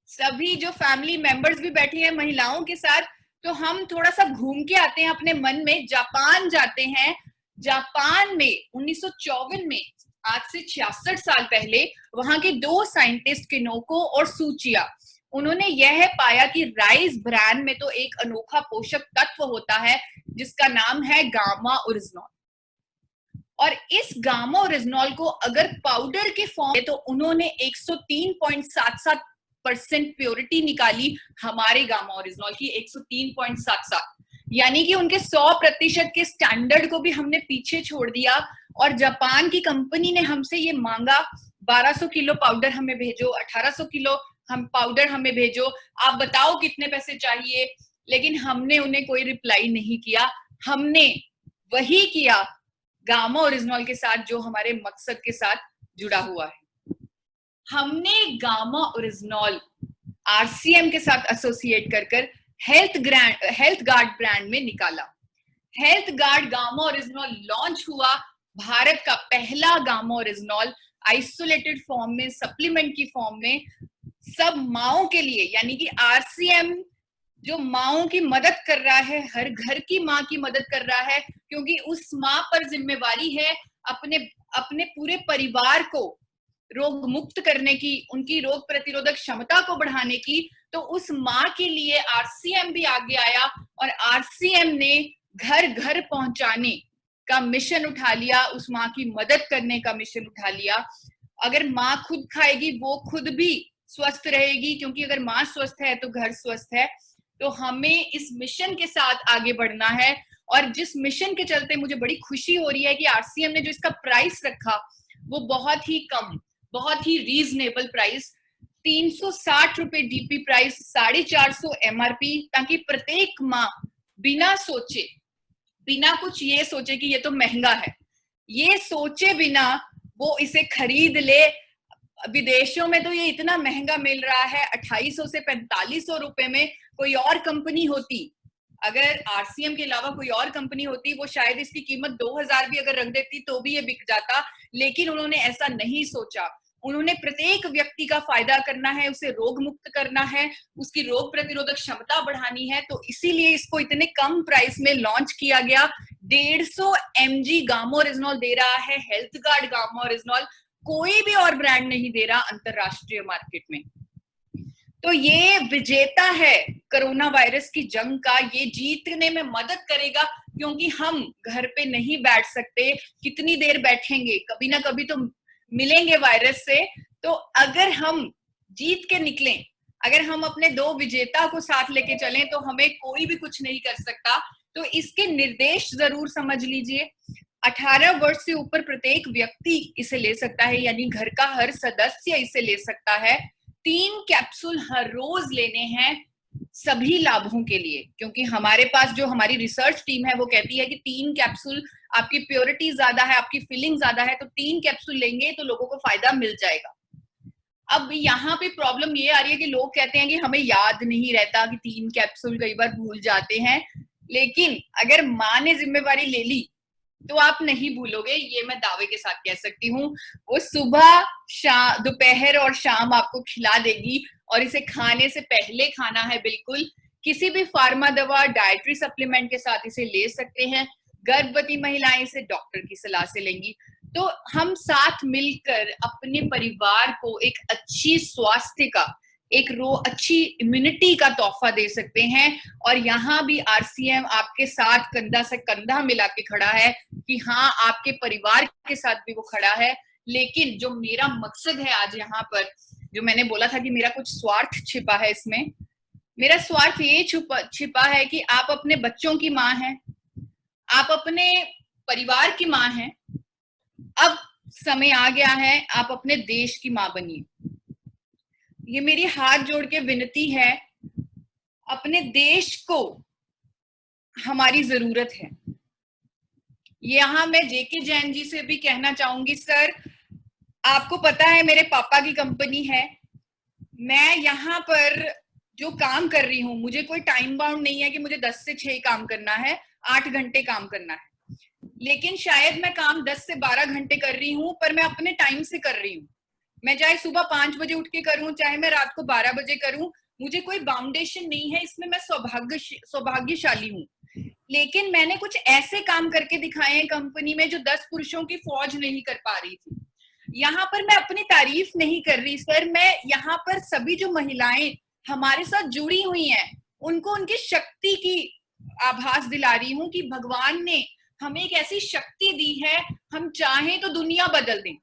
सभी जो फैमिली मेंबर्स भी बैठी हैं महिलाओं के साथ, तो हम थोड़ा सा घूम के आते हैं अपने मन में। जापान जाते हैं। जापान में 1954 में, आज से 66 साल पहले, वहां के दो साइंटिस्ट किनोको और सूचिया, उन्होंने यह पाया कि राइस ब्रान में तो एक अनोखा पोषक तत्व होता है जिसका नाम है गामा ओरिजिनॉल। और इस गामा ओरिजिनॉल को अगर पाउडर के फॉर्म में, तो उन्होंने 103.77% प्योरिटी निकाली हमारे गामा ओरिजिनॉल की, 103.77, यानी कि उनके 100% के स्टैंडर्ड को भी हमने पीछे छोड़ दिया। और जापान की कंपनी ने हमसे ये मांगा, 1200 किलो पाउडर हमें भेजो, 1800 किलो हम पाउडर हमें भेजो, आप बताओ कितने पैसे चाहिए। लेकिन हमने उन्हें कोई रिप्लाई नहीं किया। हमने वही किया गामा ओरिजिनॉल के साथ जो हमारे मकसद के साथ जुड़ा हुआ है। हमने गामा ओरिजिनॉल आरसीएम के साथ एसोसिएट कर हेल्थ गार्ड ब्रांड में निकाला। Health guard gamma oryzanol launch हुआ। भारत का पहला गामा ओरिजिनॉल आइसोलेटेड फॉर्म में, सप्लीमेंट की फॉर्म में, सब माओं के लिए, यानी कि आरसीएम जो माओं की मदद कर रहा है, हर घर की माँ की मदद कर रहा है, क्योंकि उस माँ पर जिम्मेवारी है अपने पूरे परिवार को रोग मुक्त करने की, उनकी रोग प्रतिरोधक क्षमता को बढ़ाने की। तो उस माँ के लिए आरसीएम भी आगे आया और आरसीएम ने घर घर पहुंचाने का मिशन उठा लिया, उस माँ की मदद करने का मिशन उठा लिया। अगर माँ खुद खाएगी वो खुद भी स्वस्थ रहेगी, क्योंकि अगर माँ स्वस्थ है तो घर स्वस्थ है। तो हमें इस मिशन के साथ आगे बढ़ना है। और जिस मिशन के चलते मुझे बड़ी खुशी हो रही है कि आरसीएम ने जो इसका प्राइस रखा वो बहुत ही कम, बहुत ही रीजनेबल प्राइस, 360 रुपए डीपी प्राइस, 450 एमआरपी, ताकि प्रत्येक माँ बिना सोचे, बिना कुछ ये सोचे कि ये तो महंगा है, ये सोचे बिना वो इसे खरीद ले। विदेशों में तो ये इतना महंगा मिल रहा है, 2800 से 4500 रुपए में। कोई और कंपनी होती, अगर आरसीएम के अलावा कोई और कंपनी होती, वो शायद इसकी कीमत 2000 भी अगर रख देती तो भी ये बिक जाता। लेकिन उन्होंने ऐसा नहीं सोचा। उन्होंने प्रत्येक व्यक्ति का फायदा करना है, उसे रोग मुक्त करना है, उसकी रोग प्रतिरोधक क्षमता बढ़ानी है। तो इसीलिए इसको इतने कम प्राइस में लॉन्च किया गया। 150 mg गामा ओरिजिनॉल दे रहा है हेल्थ गार्ड गामा ओरिजिनॉल, कोई भी और ब्रांड नहीं दे रहा अंतरराष्ट्रीय मार्केट में। तो ये विजेता है कोरोना वायरस की जंग का, ये जीतने में मदद करेगा, क्योंकि हम घर पे नहीं बैठ सकते। कितनी देर बैठेंगे? कभी ना कभी तो मिलेंगे वायरस से। तो अगर हम जीत के निकलें, अगर हम अपने दो विजेता को साथ लेके चलें, तो हमें कोई भी कुछ नहीं कर सकता। तो इसके निर्देश जरूर समझ लीजिए। 18 वर्ष से ऊपर प्रत्येक व्यक्ति इसे ले सकता है, यानी घर का हर सदस्य इसे ले सकता है। 3 कैप्सूल हर रोज लेने हैं। सभी लाभों के लिए, क्योंकि हमारे पास जो हमारी रिसर्च टीम है वो कहती है कि 3 कैप्सूल, आपकी प्योरिटी ज्यादा है, आपकी फिलिंग ज्यादा है, तो 3 कैप्सूल लेंगे तो लोगों को फायदा मिल जाएगा। अब यहाँ पे प्रॉब्लम ये आ रही है कि लोग कहते हैं कि हमें याद नहीं रहता, कि 3 कैप्सूल कई बार भूल जाते हैं, लेकिन अगर माँ ने जिम्मेवारी ले ली तो आप नहीं भूलोगे, ये मैं दावे के साथ कह सकती हूँ। वो सुबह, शाम, दोपहर और शाम आपको खिला देगी, और इसे खाने से पहले खाना है बिल्कुल। किसी भी फार्मा दवा, डाइटरी सप्लीमेंट के साथ इसे ले सकते हैं। गर्भवती महिलाएं इसे डॉक्टर की सलाह से लेंगी। तो हम साथ मिलकर अपने परिवार को एक अच्छी स्वास्थ्य का, अच्छी इम्यूनिटी का तोहफा दे सकते हैं। और यहाँ भी आरसीएम आपके साथ कंधा से कंधा मिला के खड़ा है कि हाँ, आपके परिवार के साथ भी वो खड़ा है। लेकिन जो मेरा मकसद है आज यहाँ पर, जो मैंने बोला था कि मेरा कुछ स्वार्थ छिपा है इसमें, मेरा स्वार्थ ये छिपा है कि आप अपने बच्चों की माँ हैं, आप अपने परिवार की माँ हैं। अब समय आ गया है, आप अपने देश की माँ बनिए। ये मेरी हाथ जोड़ के विनती है, अपने देश को हमारी जरूरत है। यहाँ मैं जेके जैन जी से भी कहना चाहूंगी, सर आपको पता है मेरे पापा की कंपनी है, मैं यहाँ पर जो काम कर रही हूँ, मुझे कोई टाइम बाउंड नहीं है कि मुझे 10 से 6 काम करना है, 8 घंटे काम करना है, लेकिन शायद मैं काम 10 से 12 घंटे कर रही हूँ, पर मैं अपने टाइम से कर रही हूँ। मैं चाहे सुबह 5 बजे उठ के करूं, चाहे मैं रात को 12 बजे करूं, मुझे कोई बाउंडेशन नहीं है, इसमें मैं सौभाग्यशाली हूँ। लेकिन मैंने कुछ ऐसे काम करके दिखाए हैं कंपनी में जो 10 पुरुषों की फौज नहीं कर पा रही थी। यहाँ पर मैं अपनी तारीफ नहीं कर रही सर, मैं यहाँ पर सभी जो महिलाएं हमारे साथ जुड़ी हुई हैं, उनको उनकी शक्ति की आभास दिला रही हूँ कि भगवान ने हमें एक ऐसी शक्ति दी है, हम चाहें तो दुनिया बदल दें।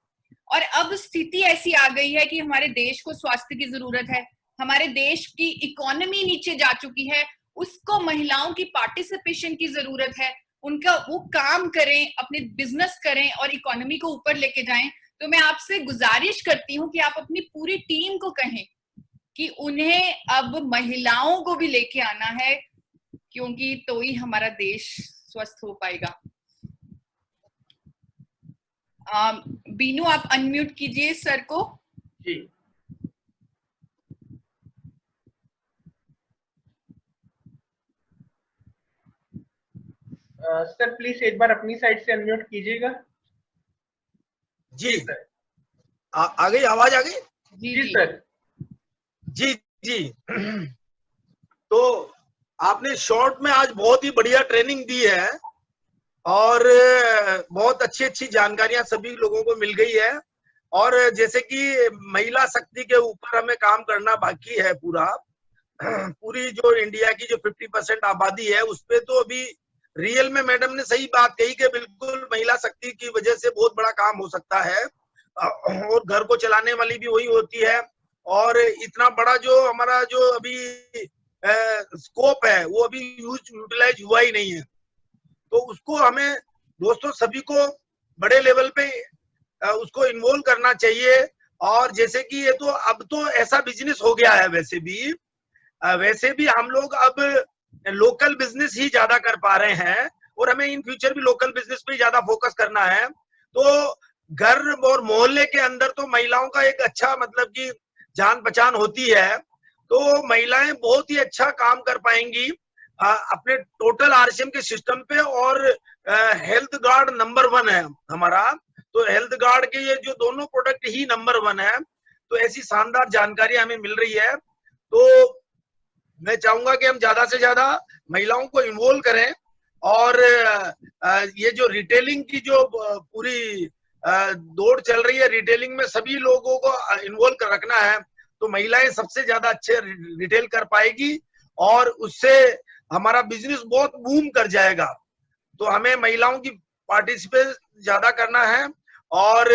और अब स्थिति ऐसी आ गई है कि हमारे देश को स्वास्थ्य की जरूरत है, हमारे देश की इकोनॉमी नीचे जा चुकी है, उसको महिलाओं की पार्टिसिपेशन की जरूरत है, उनका वो काम करें, अपने बिजनेस करें और इकोनॉमी को ऊपर लेके जाएं। तो मैं आपसे गुजारिश करती हूँ कि आप अपनी पूरी टीम को कहें कि उन्हें अब महिलाओं को भी लेके आना है, क्योंकि तो ही हमारा देश स्वस्थ हो पाएगा। बीनू आप अनम्यूट कीजिए सर को। जी सर प्लीज एक बार अपनी साइड से अनम्यूट कीजिएगा। जी सर, आ गई आवाज, आ गई? जी सर। जी जी तो आपने शॉर्ट में आज बहुत ही बढ़िया ट्रेनिंग दी है और बहुत अच्छी अच्छी जानकारियां सभी लोगों को मिल गई है। और जैसे कि महिला शक्ति के ऊपर हमें काम करना बाकी है, पूरी जो इंडिया की जो 50% आबादी है उस पे तो अभी रियल में मैडम ने सही बात कही कि बिल्कुल महिला शक्ति की वजह से बहुत बड़ा काम हो सकता है, और घर को चलाने वाली भी वही होती है। और इतना बड़ा जो हमारा जो अभी स्कोप है वो अभी यूटिलाइज हुआ ही नहीं है, तो उसको हमें दोस्तों सभी को बड़े लेवल पे उसको इन्वॉल्व करना चाहिए। और जैसे कि ये तो अब तो ऐसा बिजनेस हो गया है, वैसे भी हम लोग अब लोकल बिजनेस ही ज्यादा कर पा रहे हैं और हमें इन फ्यूचर भी लोकल बिजनेस पे ज्यादा फोकस करना है। तो घर और मोहल्ले के अंदर तो महिलाओं का एक अच्छा मतलब कि जान पहचान होती है, तो महिलाएं बहुत ही अच्छा काम कर पाएंगी अपने टोटल आरसीएम के सिस्टम पे। और हेल्थ गार्ड नंबर 1 है हमारा, तो हेल्थ गार्ड के ये जो दोनों प्रोडक्ट ही नंबर 1 है। तो ऐसी शानदार जानकारी हमें मिल रही है, तो मैं चाहूंगा कि हम ज्यादा से ज्यादा महिलाओं को इन्वॉल्व करें। और ये जो रिटेलिंग की जो पूरी दौड़ चल रही है, रिटेलिंग में सभी लोगों को इन्वॉल्व कर रखना है, तो महिलाएं सबसे ज्यादा अच्छे रिटेल कर पाएगी और उससे हमारा बिजनेस बहुत बूम कर जाएगा। तो हमें महिलाओं की पार्टिसिपेट ज्यादा करना है और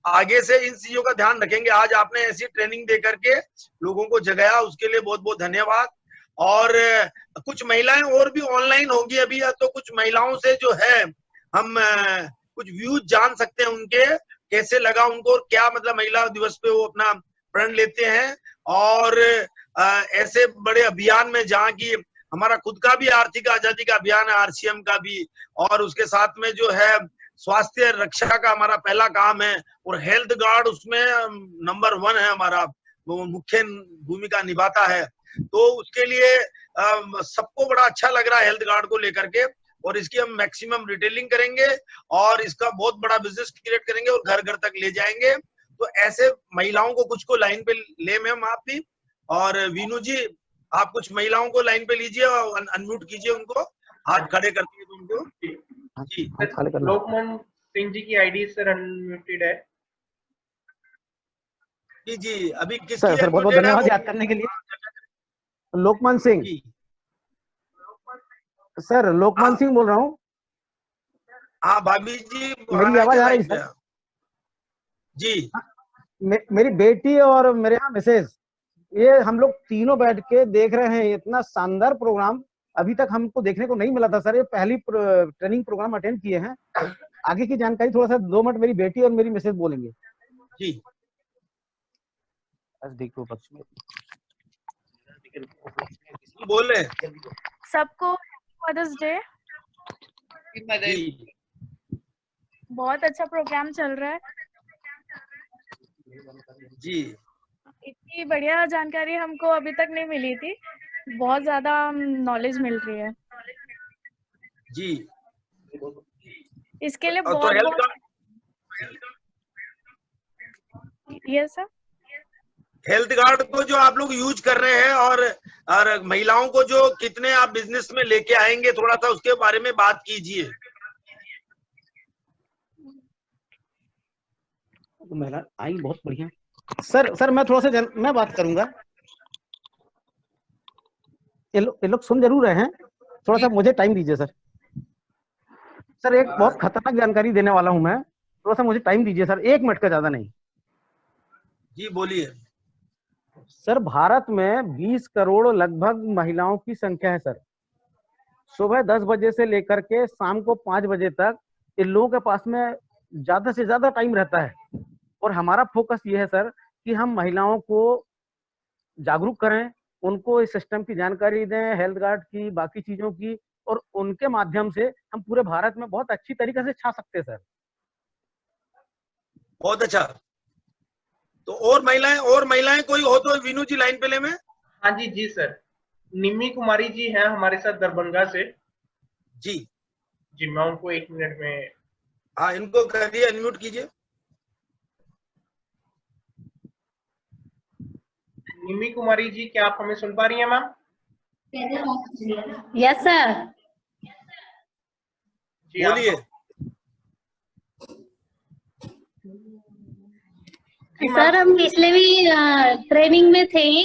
आगे से इन चीजों का ध्यान रखेंगे। आज आपने ऐसी ट्रेनिंग दे करके लोगों को जगाया, उसके लिए बहुत बहुत धन्यवाद। और कुछ महिलाएं और भी ऑनलाइन होंगी अभी, तो कुछ महिलाओं से जो है हम कुछ व्यूज जान सकते हैं उनके, कैसे लगा उनको और क्या मतलब महिला दिवस पे वो अपना प्रण लेते हैं और ऐसे बड़े अभियान में जहाँ की हमारा खुद का भी आर्थिक आजादी का अभियान है, आरसीएम का भी, और उसके साथ में जो है स्वास्थ्य रक्षा का हमारा पहला काम है, और हेल्थ गार्ड उसमें नंबर 1 है हमारा, वो मुख्य भूमिका निभाता है। तो उसके लिए सबको बड़ा अच्छा लग रहा है हेल्थ गार्ड को लेकर के, और इसकी हम मैक्सिमम रिटेलिंग करेंगे और इसका बहुत बड़ा बिजनेस क्रिएट करेंगे और घर घर तक ले जाएंगे। तो ऐसे महिलाओं को कुछ को लाइन पे ले मैम आप भी, और वीनू जी आप कुछ महिलाओं को लाइन पे लीजिए और अनम्यूट कीजिए उनको, हाथ खड़े कर दिए तो उनको। जी लोकमान सिंह जी की आईडी सर अनम्यूटेड है। जी जी अभी किसकी सर बहुत बहुत धन्यवाद याद करने के लिए। लोकमान सिंह सर, लोकमान सिंह बोल रहा हूँ। हाँ भाभी जी मेरी आवाज आ रही है सर? जी मेरी बेटी और मेरे यहाँ मिसेज, ये हम लोग तीनों बैठ के देख रहे हैं इतना शानदार प्रोग्राम। अभी तक हमको देखने को नहीं मिला था सर, ये पहली ट्रेनिंग प्रोग्राम अटेंड किए हैं। आगे की जानकारी थोड़ा सा 2 मिनट मेरी बेटी और मेरी मिसेज बोलेंगे। जी बोले सबको मदर्स डे। बहुत अच्छा प्रोग्राम चल रहा है जी। इतनी बढ़िया जानकारी हमको अभी तक नहीं मिली थी, बहुत ज्यादा बहुत मिल रही है जी। इसके लिए तो बहुत यस सर। हेल्थ गार्ड को जो आप लोग यूज कर रहे हैं और महिलाओं को जो कितने आप बिजनेस में लेके आएंगे, थोड़ा सा उसके बारे में बात कीजिए। महिला आई बहुत बढ़िया सर मैं थोड़ा सा मैं बात करूंगा। ये लोग सुन जरूर रहे हैं, थोड़ा सा मुझे टाइम दीजिए सर। सर एक बहुत खतरनाक जानकारी देने वाला हूं मैं, थोड़ा सा मुझे टाइम दीजिए सर, 1 मिनट का ज्यादा नहीं। जी बोलिए सर। भारत में 20 करोड़ लगभग महिलाओं की संख्या है सर। सुबह 10 बजे से लेकर के शाम को 5 बजे तक इन लोगों के पास में ज्यादा से ज्यादा टाइम रहता है, और हमारा फोकस ये है सर कि हम महिलाओं को जागरूक करें, उनको इस सिस्टम की जानकारी दें, हेल्थ गार्ड की, बाकी चीजों की, और उनके माध्यम से हम पूरे भारत में बहुत अच्छी तरीके से छा सकते हैं सर। बहुत अच्छा। तो और महिलाएं कोई हो तो वीनू जी लाइन पे ले में। हाँ जी जी सर, निम्मी कुमारी जी हैं हमारे साथ दरभंगा से। जी जी मैं उनको 1 मिनट में, हाँ इनको करिए, अनम्यूट कीजिए। निम्मी कुमारी जी क्या आप हमें सुन पा रही हैं मैम? Yes sir. जी बोलिए। सर हम पिछले भी ट्रेनिंग में थे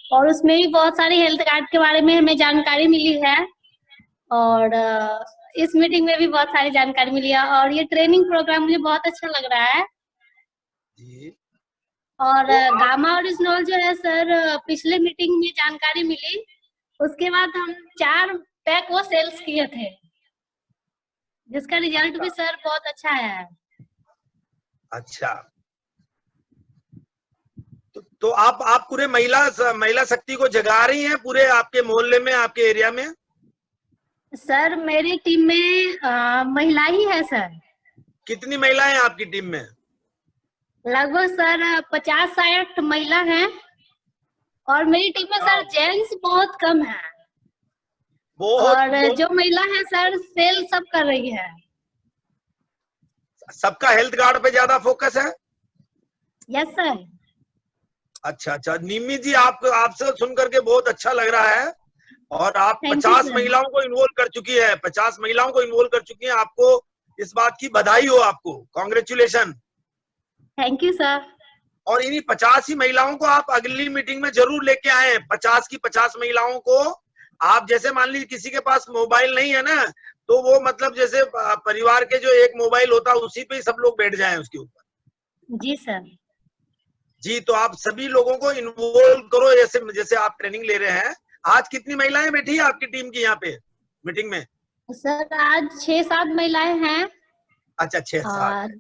और उसमें भी बहुत सारी हेल्थ कार्ड के बारे में हमें जानकारी मिली है, और इस मीटिंग में भी बहुत सारी जानकारी मिली है, और ये ट्रेनिंग प्रोग्राम मुझे बहुत अच्छा लग रहा है जी। और गामा ओरिजिनल जो है सर, पिछले मीटिंग में जानकारी मिली, उसके बाद हम 4 पैक वो सेल्स किए थे, जिसका रिजल्ट भी सर बहुत अच्छा है। अच्छा, तो आप पूरे महिला शक्ति को जगा रही हैं पूरे आपके मोहल्ले में, आपके एरिया में? सर मेरी टीम में महिला ही है सर। कितनी महिलाएं आपकी टीम में? लगभग सर 50-60 महिला हैं, और मेरी टीम में सर जेंट्स बहुत कम है, और जो महिला है सर सेल सब कर रही है। सबका हेल्थ कार्ड पे ज्यादा फोकस है? Yes sir. अच्छा, निम्मी जी आपसे सुन करके बहुत अच्छा लग रहा है, और आप 50 महिलाओं को इन्वॉल्व कर चुकी है, 50 महिलाओं को इन्वॉल्व कर चुकी हैं। आपको इस बात की बधाई हो, आपको कांग्रेचुलेशन। Thank you sir. और इन्हीं 50 ही महिलाओं को आप अगली मीटिंग में जरूर लेके आए। 50 की 50 महिलाओं को आप, जैसे मान लीजिए किसी के पास मोबाइल नहीं है ना, तो वो मतलब जैसे परिवार के जो एक मोबाइल होता है उसी पे ही सब लोग बैठ जाएं उसके ऊपर। जी सर। जी, तो आप सभी लोगों को इन्वॉल्व करो, जैसे आप ट्रेनिंग ले रहे हैं। आज कितनी महिलाएं बैठी है आपकी टीम की यहाँ पे मीटिंग में? सर आज 6-7 महिलाएं हैं। अच्छा, 6-7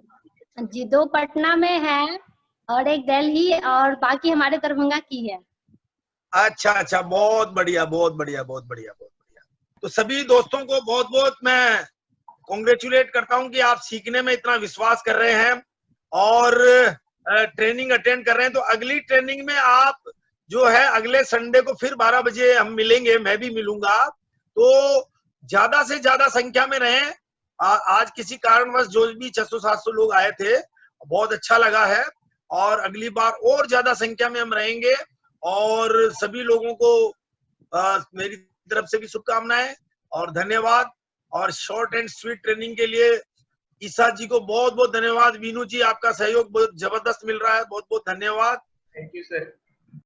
जी, 2 पटना में है और एक दिल्ली और बाकी हमारे दरभंगा की है। अच्छा अच्छा, बहुत बढ़िया बहुत बढ़िया बहुत बढ़िया बहुत बढ़िया। तो सभी दोस्तों को बहुत बहुत मैं कॉन्ग्रेचुलेट करता हूं कि आप सीखने में इतना विश्वास कर रहे हैं और ट्रेनिंग अटेंड कर रहे हैं। तो अगली ट्रेनिंग में आप जो है अगले संडे को फिर 12 बजे हम मिलेंगे, मैं भी मिलूंगा। तो ज्यादा से ज्यादा संख्या में रहें। आज किसी कारणवश जो भी 600-700 लोग आए थे, बहुत अच्छा लगा है और अगली बार और ज्यादा संख्या में हम रहेंगे। और सभी लोगों को मेरी तरफ से भी शुभकामनाएं और धन्यवाद। और शॉर्ट एंड स्वीट ट्रेनिंग के लिए ईसा जी को बहुत बहुत धन्यवाद। वीनू जी, आपका सहयोग बहुत जबरदस्त मिल रहा है, बहुत बहुत धन्यवाद। Thank you sir.